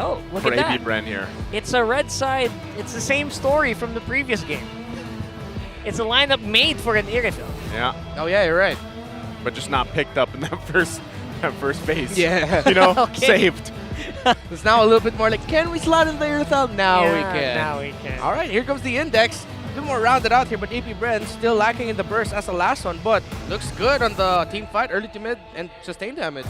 Oh, look for at that. Bren here. It's a red side. It's the same story from the previous game. It's a lineup made for an Irrefill. Yeah. Oh yeah, you're right. But just not picked up in that first phase. Yeah. You know, Okay. saved. It's now a little bit more like, can we slot in the Irrefill? Now we can. Now we can. All right, here comes the index. A bit more rounded out here, but AP Bren still lacking in the burst as the last one, but looks good on the team fight, early to mid, and sustain damage.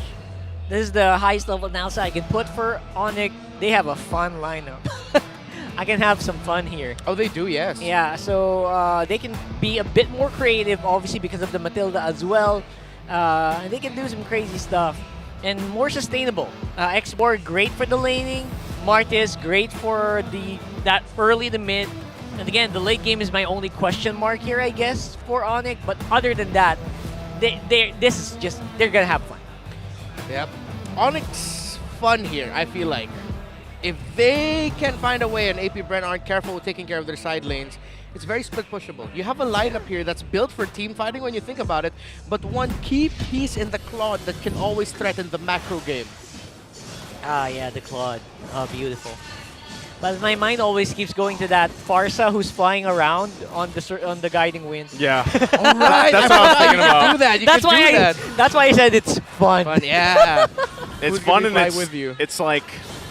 This is the highest level analysis I can put for Onic. They have a fun lineup. I can have some fun here. Oh, they do, yes. Yeah, so they can be a bit more creative, obviously, because of the Matilda as well. And they can do some crazy stuff. And more sustainable. Apbr, great for the laning. Martis, great for that early to mid. And again, the late game is my only question mark here, I guess, for Onic. But other than that, they're going to have fun. Yep. Onyx fun here, I feel like. If they can find a way and AP Bren aren't careful with taking care of their side lanes, it's very split pushable. You have a lineup here that's built for team fighting when you think about it, but one key piece in the Claude that can always threaten the macro game. Ah, yeah, the Claude. Oh, beautiful. But my mind always keeps going to that Farsa who's flying around on the guiding wind. Yeah. All right, That's what I was thinking you about. can do that. You That's can why do that. that's why I said it's fun. Fun, yeah. It's Who's fun gonna and fly it's, with you? it's like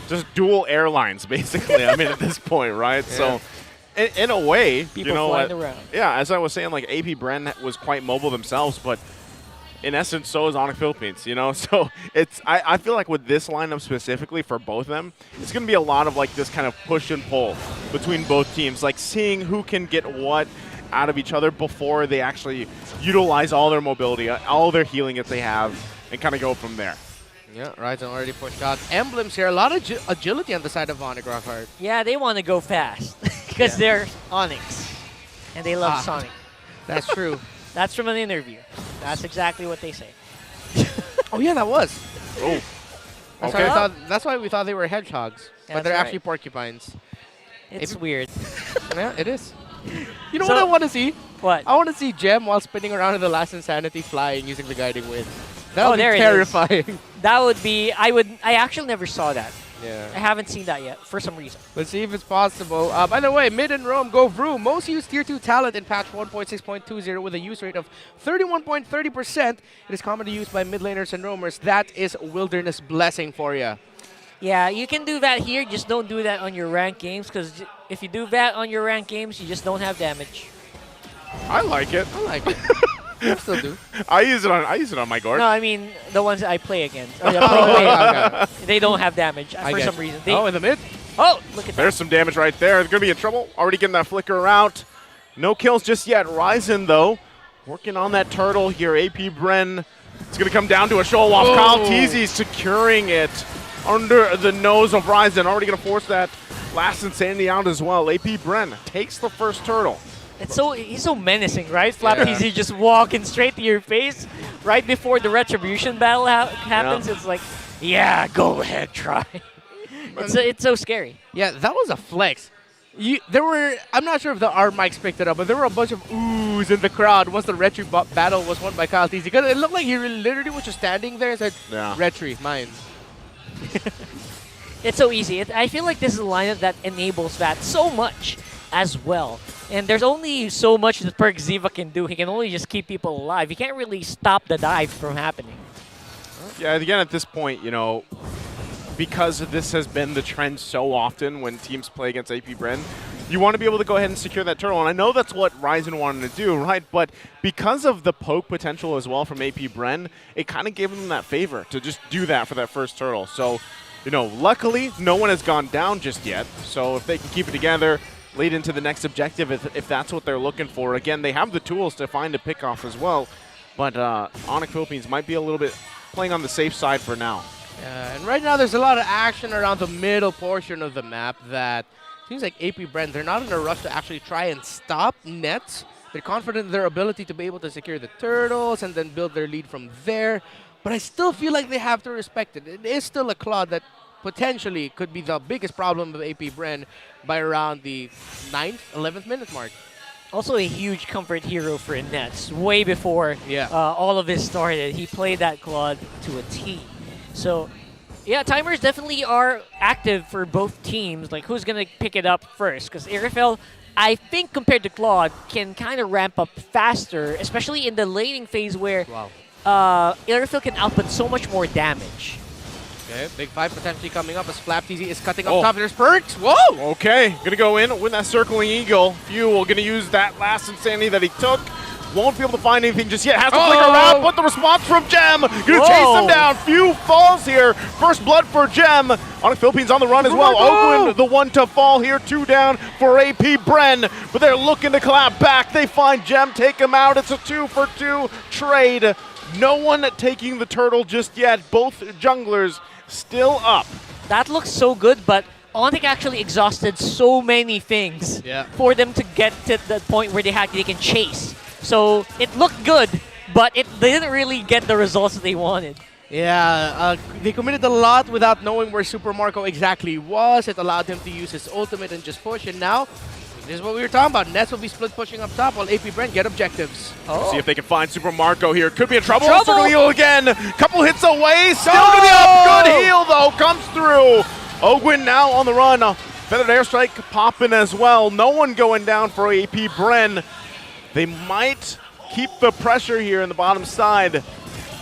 just dual airlines, basically. I mean, at this point, right? Yeah. So, in a way, People you know, flying around. yeah, as I was saying, like AP Bren was quite mobile themselves, but in essence, so is Onic Philippines, you know? So it's I feel like with this lineup specifically for both of them, it's going to be a lot of like this kind of push and pull between both teams, like seeing who can get what out of each other before they actually utilize all their mobility, all their healing that they have, and kind of go from there. Yeah, Ryzen already pushed out. Emblems here, a lot of agility on the side of Onic Rockhard. Yeah, they want to go fast because they're Onyx and they love Sonic. That's true. That's from an interview. That's exactly what they say. Oh yeah, that was. Oh, That's, okay. that's why we thought they were hedgehogs, but That's they're right. actually porcupines. It's weird. Yeah, it is. You know So- what I want to see? What? I want to see Gem while spinning around in the last Insanity flying using the guiding wind. That would be there it is. terrifying. That would be. I actually never saw that. I Yeah. haven't seen that yet for some reason. Let's see if it's possible. By the way, mid and roam go Vroom. Most used tier 2 talent in patch 1.6.20 with a use rate of 31.30%. It is commonly used by mid laners and roamers. That is Wilderness Blessing for you. Yeah, you can do that here. Just don't do that on your ranked games because if you do that on your ranked games, you just don't have damage. I like it. I like it. I still do. I use it on my guard. No, I mean the ones that I play against. Or that Oh, play okay. with, they don't have damage I for get some you. reason. Oh, in the mid? Oh, look at that. There's some damage right there. They're going to be in trouble. Already getting that flicker out. No kills just yet. Ryzen, though, working on that turtle here. AP Bren. It's going to come down to a show off. Oh. Kyle Teasy securing it under the nose of Ryzen. Already going to force that last Insanity out as well. AP Bren takes the first turtle. He's so menacing, right? Flap Yeah. Easy just walking straight to your face right before the retribution battle happens. Yeah. It's like, yeah, go ahead, try. It's so scary. Yeah, that was a flex. I'm not sure if our mics picked it up, but there were a bunch of oohs in the crowd once the Retry battle was won by Kyle Teasy. Because it looked like he literally was just standing there and said, Yeah. Retry, mine. It's so easy. I feel like this is a lineup that enables that so much as well. And there's only so much that Perk Ziva can do. He can only just keep people alive. He can't really stop the dive from happening. Yeah, again, at this point, you know, because this has been the trend so often when teams play against AP Bren, you want to be able to go ahead and secure that turtle. And I know that's what Ryzen wanted to do, right? But because of the poke potential as well from AP Bren, it kind of gave them that favor to just do that for that first turtle. So, you know, luckily, no one has gone down just yet. So if they can keep it together, lead into the next objective if that's what they're looking for. Again, they have the tools to find a pick-off as well. But Onic Philippines might be a little bit playing on the safe side for now. And right now there's a lot of action around the middle portion of the map that seems like AP Bren, they're not in a rush to actually try and stop Nets. They're confident in their ability to be able to secure the turtles and then build their lead from there. But I still feel like they have to respect it. It is still a Claude that potentially could be the biggest problem of AP Bren by around the 9th, 11th minute mark. Also a huge comfort hero for Nets. Way before Yeah. all of this started, he played that Claude to a T. So Yeah, timers definitely are active for both teams. Like, who's going to pick it up first? Because Airfell, I think, compared to Claude, can kind of ramp up faster, especially in the laning phase where Airfell can output so much more damage. Okay, big fight potentially coming up as Flap-TZ is cutting up top. There's Perks. Whoa! Okay, gonna go in with that circling eagle. Fuel gonna use that last insanity that he took. Won't be able to find anything just yet. Has to flicker around, but the response from Gem. Gonna chase him down. Few falls here. First blood for Gem. Onic Philippines on the run as well. Oakland, the one to fall here. 2 down for AP Bren. But they're looking to clap back. They find Gem, take him out. It's a 2-for-2 trade. No one taking the turtle just yet. Both junglers still up. That looks so good, but Onic actually exhausted so many things for them to get to the point where they can chase. So it looked good, but it didn't really get the results that they wanted. Yeah, they committed a lot without knowing where Super Marco exactly was. It allowed him to use his ultimate and just push, and now this is what we were talking about. Nets will be split pushing up top while AP Brent get objectives. See if they can find Super Marco here. Could be in trouble. Circle heal again. Couple hits away. Still gonna be up. Good heal though. Comes through. Ogwin now on the run. Feathered airstrike popping as well. No one going down for AP Bren. They might keep the pressure here in the bottom side.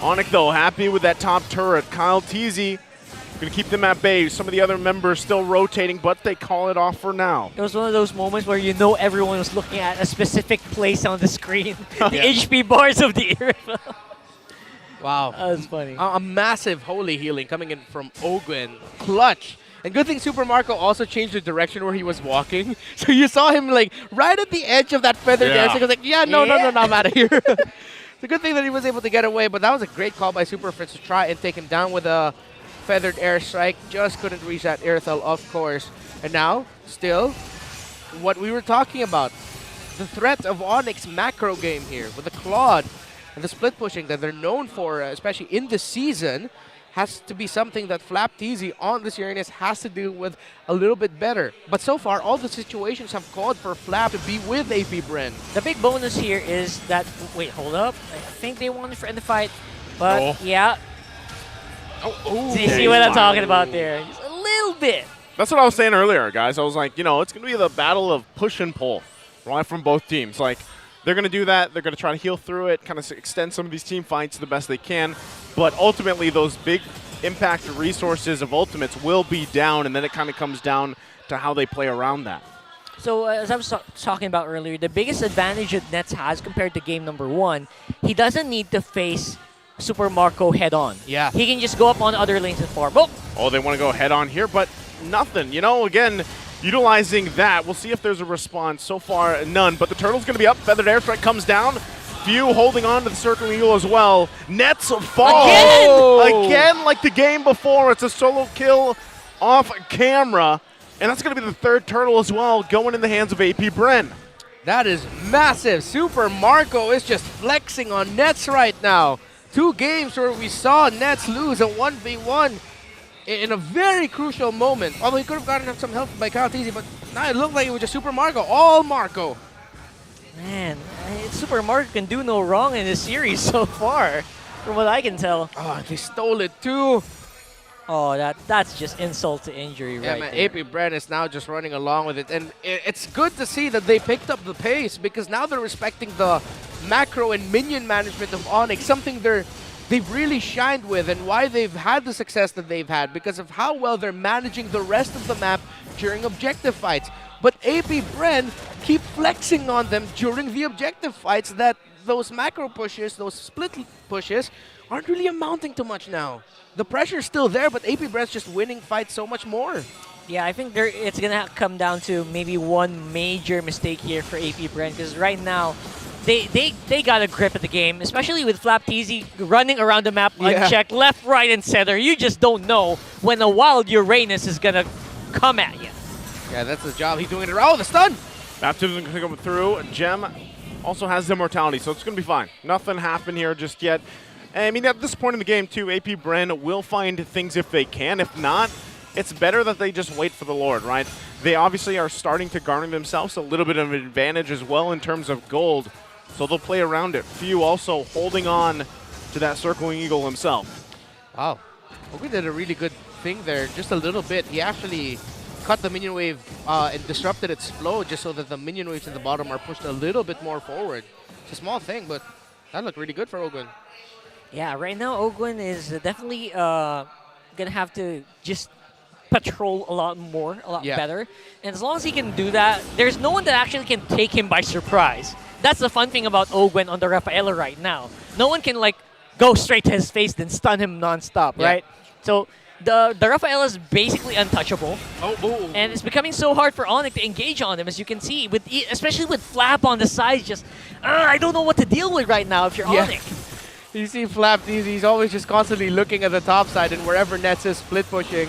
Onic though happy with that top turret. Kyle TZ gonna keep them at bay. Some of the other members still rotating, but they call it off for now. It was one of those moments where you know everyone was looking at a specific place on the screen. The HP bars of the Airfell. Wow. That was funny. A massive holy healing coming in from Ogwin. Clutch. And good thing Super Marco also changed the direction where he was walking. So you saw him like right at the edge of that feather dance. He was like, no, I'm out of here. It's a good thing that he was able to get away, but that was a great call by Super Fritz to try and take him down with a feathered airstrike. Just couldn't reach that Airthel, of course. And now, still, what we were talking about. The threat of Onic's macro game here with the Claude and the split pushing that they're known for, especially in the season, has to be something that Flap-TZ on this Uranus has to do with a little bit better. But so far, all the situations have called for Flap to be with AP Bren. The big bonus here is that, wait, hold up. I think they wanted to end the fight, but yeah. Do you see what I'm talking about there? Just a little bit. That's what I was saying earlier, guys. I was like, it's going to be the battle of push and pull, right, from both teams. Like, they're going to do that. They're going to try to heal through it, kind of extend some of these team fights the best they can. But ultimately, those big impact resources of ultimates will be down, and then it kind of comes down to how they play around that. So as I was talking about earlier, the biggest advantage that Nets has compared to game number 1, he doesn't need to face Super Marco head-on. Yeah. He can just go up on other lanes and farm. Oh, they want to go head-on here, but nothing. Again, utilizing that. We'll see if there's a response. So far, none. But the turtle's going to be up. Feathered airstrike comes down. Few holding on to the circling eagle as well. Nets fall. Again, like the game before. It's a solo kill off camera. And that's going to be the third turtle as well, going in the hands of AP Bren. That is massive. Super Marco is just flexing on Nets right now. 2 games where we saw Nets lose a 1v1 in a very crucial moment. Although he could have gotten some help by Kyle TZ, but now it looked like it was just Super Marco. All Marco. Man, Super Marco can do no wrong in this series so far, from what I can tell. Oh, they stole it too. Oh, that's just insult to injury right man, there. AP Brand is now just running along with it. And it's good to see that they picked up the pace because now they're respecting the macro and minion management of Onic, something they've really shined with and why they've had the success that they've had because of how well they're managing the rest of the map during objective fights. But AP Bren keep flexing on them during the objective fights that those macro pushes, those split pushes, aren't really amounting to much now. The pressure's still there, but AP Bren's just winning fights so much more. Yeah, I think it's going to come down to maybe one major mistake here for AP Bren because right now, they got a grip at the game, especially with Flap-TZ running around the map unchecked, left, right, and center. You just don't know when a wild Uranus is going to come at you. Yeah, that's the job. He's doing it. Oh, the stun! Baptism going to come through. Gem also has immortality, so it's going to be fine. Nothing happened here just yet. And, I mean, at this point in the game, too, AP Bren will find things if they can. If not, it's better that they just wait for the Lord, right? They obviously are starting to garner themselves a little bit of an advantage as well in terms of gold, so they'll play around it. Few also holding on to that circling eagle himself. Wow. We did a really good thing there just a little bit. He actually cut the minion wave and disrupted its flow just so that the minion waves in the bottom are pushed a little bit more forward. It's a small thing, but that looked really good for Ogwin. Yeah, right now Ogwin is definitely gonna have to just patrol a lot more, a lot better. And as long as he can do that, there's no one that actually can take him by surprise. That's the fun thing about Ogwin on the Rafaela right now. No one can like go straight to his face then stun him nonstop, right? So the Rafaela is basically untouchable. And it's becoming so hard for Onic to engage on him, as you can see, with especially with Flap on the sides. Just I don't know what to deal with right now if you're Onic. You see Flap, he's always just constantly looking at the top side and wherever Nets is split pushing.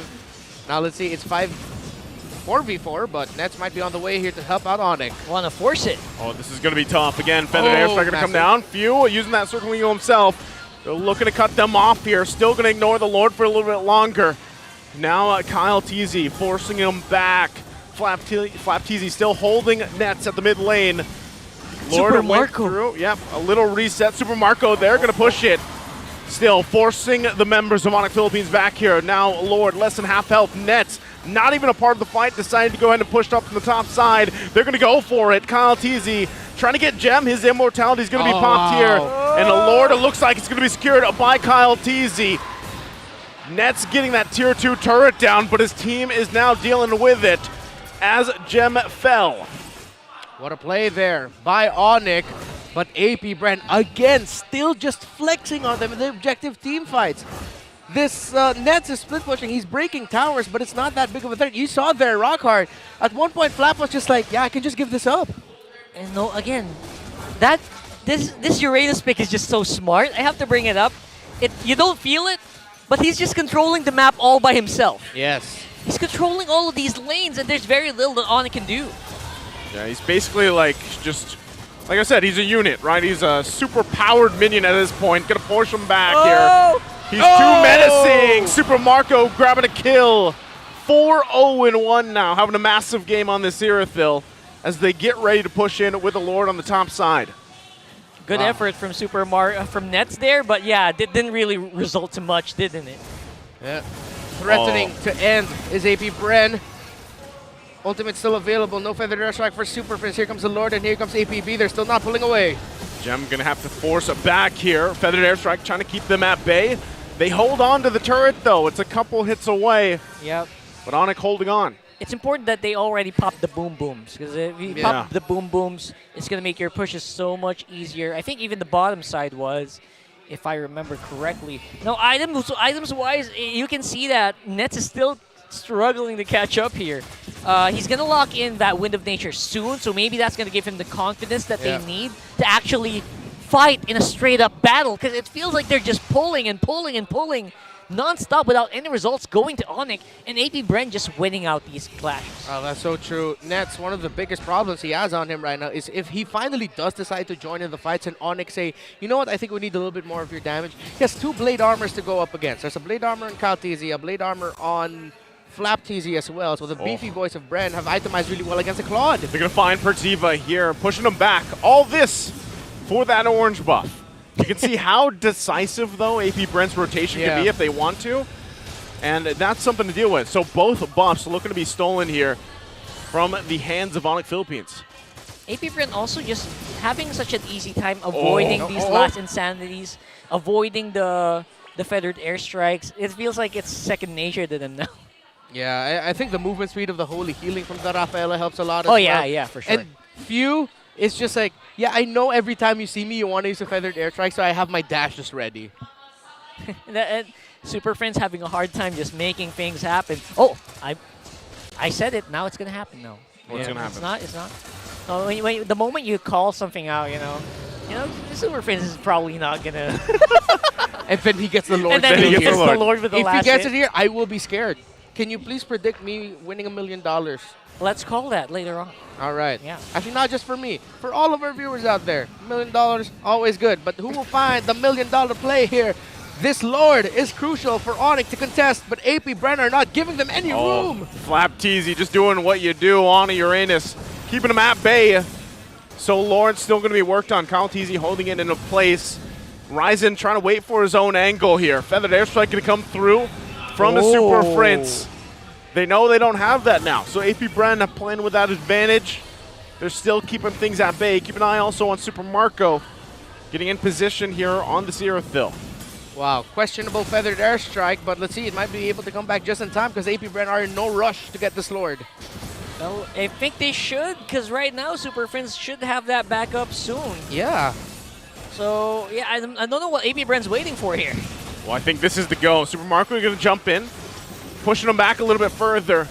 Now let's see, it's 4v4, but Nets might be on the way here to help out Onic. Want to force it. Oh, this is going to be tough. Again, Feathered Airstrike going to come down. Few using that circling eagle himself. They're looking to cut them off here. Still going to ignore the Lord for a little bit longer. Now Kyle Teasy forcing him back. Flap Teasy still holding Nets at the mid lane. Lord Super went Marco. through. Yep, a little reset. Super Marco there, going to push it. Still forcing the members of Onic Philippines back here. Now Lord, less than half health. Nets, not even a part of the fight, decided to go ahead and push up from the top side. They're going to go for it. Kyle Teasy trying to get Gem. His immortality is going to be popped here. And the Lord, it looks like it's going to be secured by Kyle Teasy. Nets getting that tier 2 turret down, but his team is now dealing with it as Gem fell. What a play there by Onic. But Apbr again still just flexing on them in the objective team fights. This Nets is split pushing. He's breaking towers, but it's not that big of a threat. You saw there, Rockhard. At one point, Flap was just like, yeah, I can just give this up. And no, again, this Uranus pick is just so smart. I have to bring it up. You don't feel it, but he's just controlling the map all by himself. Yes. He's controlling all of these lanes, and there's very little that Onic can do. Yeah, he's basically like just, like I said, he's a unit, right? He's a super powered minion at this point. Gonna push him back here. He's too menacing. Super Marco grabbing a kill. 4-0-1 now, having a massive game on this Irithyll as they get ready to push in with the Lord on the top side. Good effort from from Nets there, but yeah, it didn't really result to much, didn't it? Yeah. Threatening to end is Apbr. Ultimate still available. No Feathered Airstrike for Super Prince. Here comes the Lord, and here comes APB. They're still not pulling away. Gem gonna have to force it back here. Feathered Airstrike trying to keep them at bay. They hold on to the turret though. It's a couple hits away. Yep. But Onic holding on. It's important that they already popped the boom booms, because if you pop the boom booms, it's gonna make your pushes so much easier. I think even the bottom side was, if I remember correctly. No, items wise, you can see that Nets is still struggling to catch up here. He's going to lock in that Wind of Nature soon, so maybe that's going to give him the confidence that they need to actually fight in a straight-up battle, because it feels like they're just pulling and pulling and pulling non-stop without any results going to Onic, and Apbr just winning out these clashes. Oh, that's so true. Nets, one of the biggest problems he has on him right now is if he finally does decide to join in the fights and Onic say, you know what, I think we need a little bit more of your damage. He has 2 Blade Armors to go up against. There's a Blade Armor on Kyle Teasy, a Blade Armor on Flap Teasy as well, so the beefy boys of Bren have itemized really well against the Claude. They're going to find Pertiva here, pushing him back. All this for that orange buff. You can see how decisive, though, Apbr's rotation can be if they want to. And that's something to deal with. So both buffs looking to be stolen here from the hands of Onic Philippines. Apbr also just having such an easy time avoiding these last insanities, avoiding the feathered airstrikes. It feels like it's second nature to them now. Yeah, I think the movement speed of the Holy Healing from the Rafaela helps a lot as well. Yeah, for sure. And Few is just like, yeah, I know every time you see me, you want to use a feathered airstrike, so I have my dash just ready. And Super Friends having a hard time just making things happen. Oh, I said it. Now it's going to happen now. What's going to happen? It's not. No, when the moment you call something out, you know, Super Friends is probably not going to. And then he gets the Lord. And then he gets the Lord with the last If he gets hit. it here, I will be scared. Can you please predict me winning $1 million? Let's call that later on. All right. Yeah. Actually, not just for me. For all of our viewers out there. $1 million, always good. But who will find the $1 million play here? This Lord is crucial for Onic to contest, but Apbr are not giving them any room. Flap Teasy just doing what you do on a Uranus, keeping him at bay. So Lord's still going to be worked on. Kyle Teasy holding it into place. Ryzen trying to wait for his own angle here. Feathered Airstrike going to come through. from the Super Prince. They know they don't have that now. So AP Bren playing with that advantage. They're still keeping things at bay. Keep an eye also on Super Marco getting in position here on the Zerathil. Wow, questionable feathered airstrike, but let's see, it might be able to come back just in time because AP Bren are in no rush to get this Lord. Well, I think they should, because right now Super Friends should have that backup soon. Yeah. So, yeah, I don't know what AP Bren's waiting for here. Well, I think this is the go. Super Marco going to jump in, pushing him back a little bit further.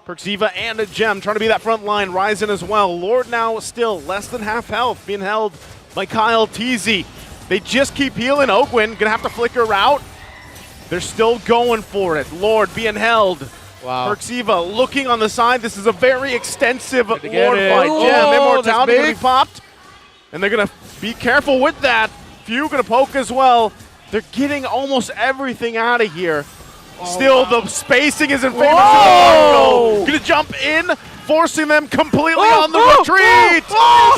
Perxiva and a Gem trying to be that front line. Ryzen as well. Lord now still less than half health, being held by Kyle Teasy. They just keep healing. Ogwin going to have to flicker out. They're still going for it. Lord being held. Wow. Perxiva looking on the side. This is a very extensive Lord get it. fight. Oh, Gem, that's Immortality going to big. be popped. And they're going to be careful with that. Few going to poke as well. They're getting almost everything out of here. Still, the spacing is in favor of Marco. Going to jump in, forcing them completely on the retreat.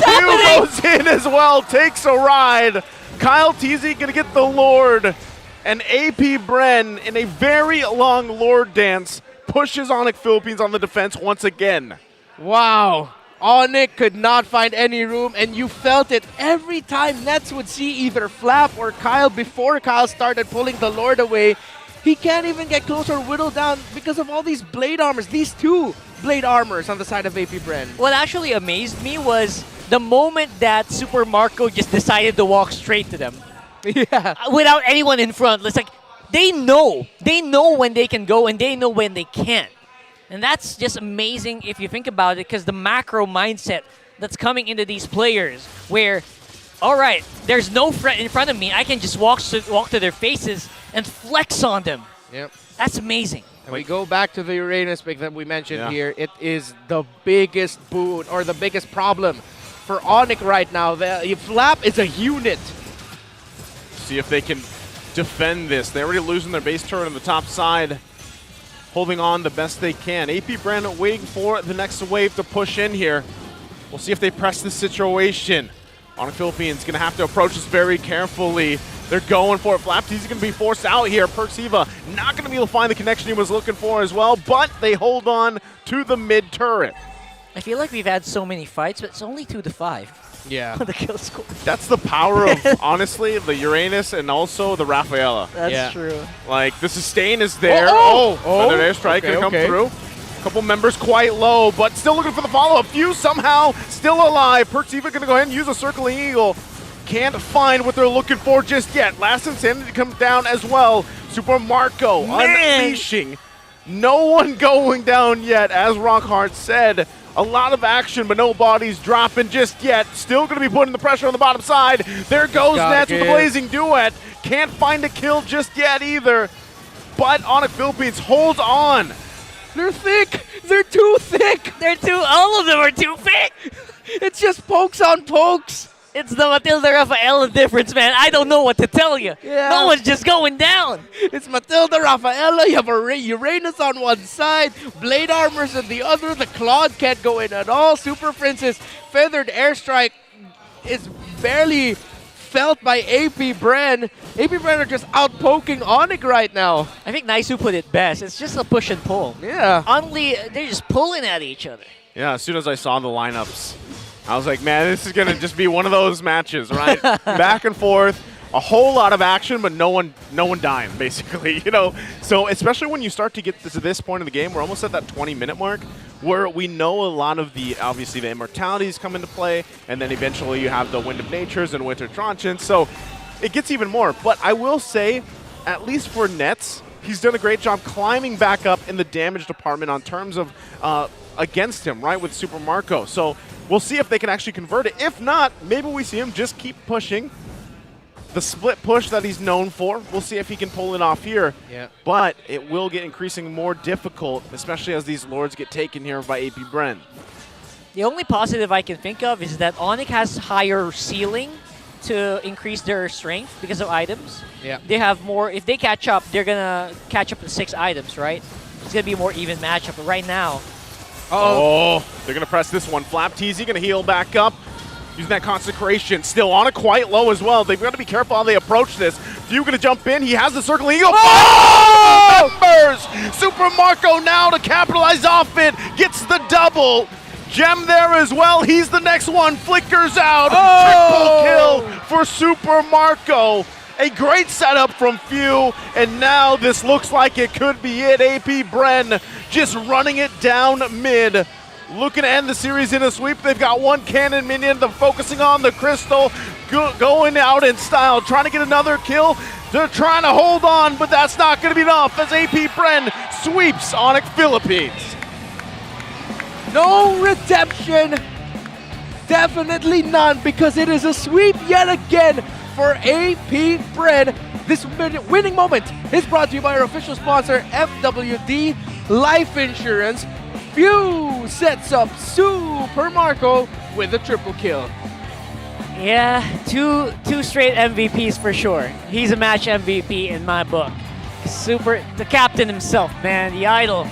Few goes in as well, takes a ride. Kyle Teasy going to get the Lord. And AP Bren, in a very long Lord dance, pushes Onic Philippines on the defense once again. Wow. Onic could not find any room, and you felt it every time Nets would see either Flap or Kyle before Kyle started pulling the Lord away. He can't even get close or whittle down because of all these blade armors, these two blade armors on the side of AP Bren. What actually amazed me was the moment that Super Marco just decided to walk straight to them. Yeah. Without anyone in front. It's like, they know when they can go and they know when they can't. And that's just amazing if you think about it, because the macro mindset that's coming into these players where, all right, there's no threat in front of me. I can just walk to their faces and flex on them. Yep. That's amazing. And we go back to the Uranus pick that we mentioned here. It is the biggest boon or the biggest problem for Onic right now. The Flap is a unit. See if they can defend this. They're already losing their base turret on the top side. Holding on the best they can. AP Bren waiting for the next wave to push in here. We'll see if they press the situation. Onic Philippines going to have to approach this very carefully. They're going for it. Flaptee's going to be forced out here. Perxiva not going to be able to find the connection he was looking for as well, but they hold on to the mid turret. I feel like we've had so many fights, but it's only 2-5 Yeah. on the kill score. That's the power of, honestly, the Uranus and also the Rafaela. That's true. Like, the sustain is there. Feathered airstrike going to come through. Couple members quite low, but still looking for the follow-up. Few somehow still alive. Perxiva going to go ahead and use a circling eagle. Can't find what they're looking for just yet. Last Insanity comes down as well. Super Marco unleashing. No one going down yet, as Rockhart said. A lot of action, but no bodies dropping just yet. Still going to be putting the pressure on the bottom side. There goes Nets with the Blazing Duet. Can't find a kill just yet either. But Onic Philippines holds on. They're thick. They're too thick. All of them are too thick. It's just pokes on pokes. It's the Matilda Rafaela difference, man. I don't know what to tell you. Yeah. No one's just going down. It's Matilda, Rafaela, you have a Uranus on one side, Blade Armors on the other, the Claude can't go in at all, Super Princess, Feathered Airstrike is barely felt by AP Bren. AP Bren are just out-poking Onic right now. I think Naisu put it best. It's just a push and pull. Yeah. Honestly, they're just pulling at each other. Yeah, as soon as I saw the lineups, I was like, man, this is going to just be one of those matches, right? Back and forth, a whole lot of action, but no one dying, basically, you know? So especially when you start to get to this point of the game, we're almost at that 20-minute mark, where we know a lot of the, obviously, the immortalities come into play, and then eventually you have the Wind of Natures and Winter Truncheon, so it gets even more. But I will say, at least for Nets, he's done a great job climbing back up in the damage department on terms of against him, right, with Super Marco. So we'll see if they can actually convert it. If not, maybe we see him just keep pushing the split push that he's known for. We'll see if he can pull it off here. Yeah. But it will get increasingly more difficult, especially as these Lords get taken here by AP Bren. The only positive I can think of is that Onic has higher ceiling to increase their strength because of items. Yeah. They have more. If they catch up, they're going to catch up to 6 items, right? It's going to be a more even matchup. But right now, oh, they're going to press this one. Flapteezy going to heal back up. Using that Consecration. Still on it quite low as well. They've got to be careful how they approach this. Few gonna jump in. He has the circling eagle. Oh! Members! Super Marco now to capitalize off it. Gets the double. Gem there as well. He's the next one. Flickers out. Oh! Triple kill for Super Marco. A great setup from Few, and now this looks like it could be it. AP Bren just running it down mid. Looking to end the series in a sweep. They've got one cannon minion. They're focusing on the crystal. Going out in style. Trying to get another kill. They're trying to hold on, but that's not going to be enough as AP Bren sweeps Onic Philippines. No redemption. Definitely none, because it is a sweep yet again for AP Bren. This winning moment is brought to you by our official sponsor, FWD Life Insurance. Few sets up Super Marco with a triple kill. Yeah, two straight MVPs for sure. He's a match MVP in my book. The captain himself, man, the idol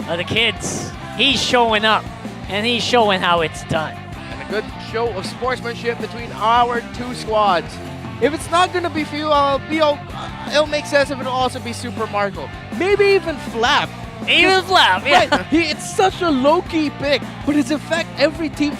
of the kids. He's showing up, and he's showing how it's done. And a good show of sportsmanship between our two squads. If it's not gonna be Few, it'll make sense if it'll also be Super Marco. Maybe even Flap. Even Flap, yeah. Right, it's such a low-key pick, but his effect every team